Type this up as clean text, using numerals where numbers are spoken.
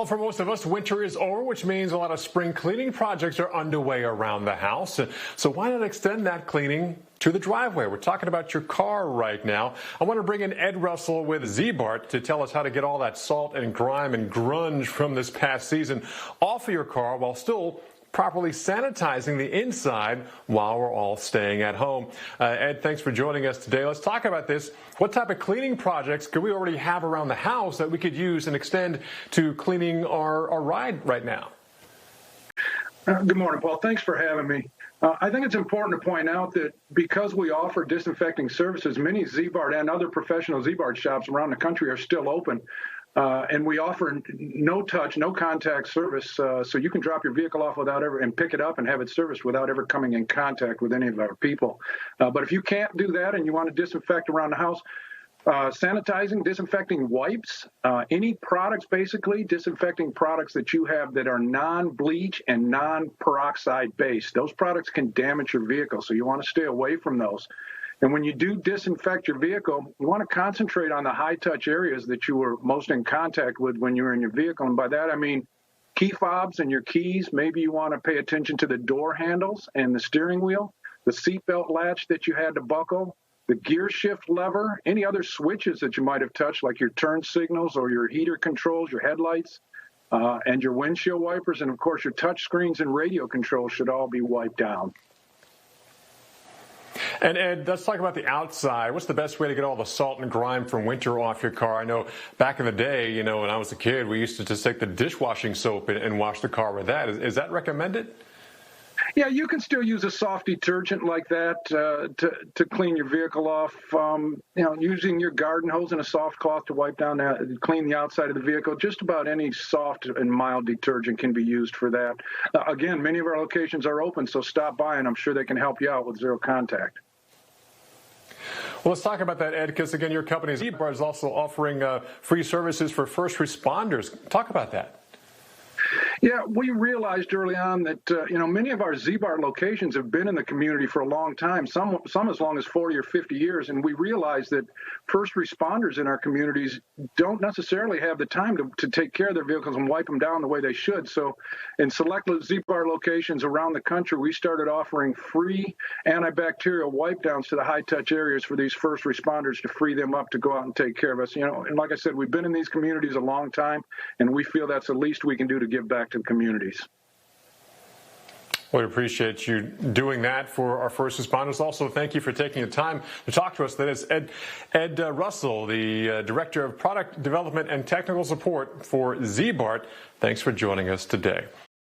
Well, for most of us, winter is over, which means a lot of spring cleaning projects are underway around the house. So why not extend that cleaning to the driveway? We're talking about your car right now. I want to bring in Ed Russell with Ziebart to tell us how to get all that salt and grime and grunge from this past season off of your car while still properly sanitizing the inside while we're all staying at home. Ed, thanks for joining us today. Let's talk about this. What type of cleaning projects could we already have around the house that we could use and extend to cleaning our ride right now? Good morning, Paul. Thanks for having me. I think it's important to point out that because we offer disinfecting services, many Ziebart and other professional Ziebart shops around the country are still open. And we offer no touch, no contact service, so you can drop your vehicle off without ever and pick it up and have it serviced without ever coming in contact with any of our people. But if you can't do that and you want to disinfect around the house, sanitizing, disinfecting wipes, any products, basically disinfecting products that you have that are non-bleach and non-peroxide based. Those products can damage your vehicle, so you want to stay away from those. And when you do disinfect your vehicle, you want to concentrate on the high-touch areas that you were most in contact with when you were in your vehicle. And by that, I mean key fobs and your keys. Maybe you want to pay attention to the door handles and the steering wheel, the seatbelt latch that you had to buckle, the gear shift lever, any other switches that you might have touched, like your turn signals or your heater controls, your headlights, and your windshield wipers. And, of course, your touch screens and radio controls should all be wiped down. And Ed, let's talk about the outside. What's the best way to get all the salt and grime from winter off your car? I know back in the day, when I was a kid, we used to just take the dishwashing soap and wash the car with that. Is that recommended? Yeah, you can still use a soft detergent like that to clean your vehicle off. Using your garden hose and a soft cloth to wipe down clean the outside of the vehicle. Just about any soft and mild detergent can be used for that. Again, many of our locations are open, so stop by and I'm sure they can help you out with zero contact. Well, let's talk about that, Ed, because, again, your company, Ziebart, is also offering free services for first responders. Talk about that. Yeah, we realized early on that, many of our Ziebart locations have been in the community for a long time, some as long as 40 or 50 years. And we realized that first responders in our communities don't necessarily have the time to take care of their vehicles and wipe them down the way they should. So in select Ziebart locations around the country, we started offering free antibacterial wipe downs to the high touch areas for these first responders to free them up to go out and take care of us. And like I said, we've been in these communities a long time, and we feel that's the least we can do to give back to the communities. Well, we appreciate you doing that for our first responders. Also, thank you for taking the time to talk to us. That is Ed Russell, the Director of Product Development and Technical Support for Ziebart. Thanks for joining us today.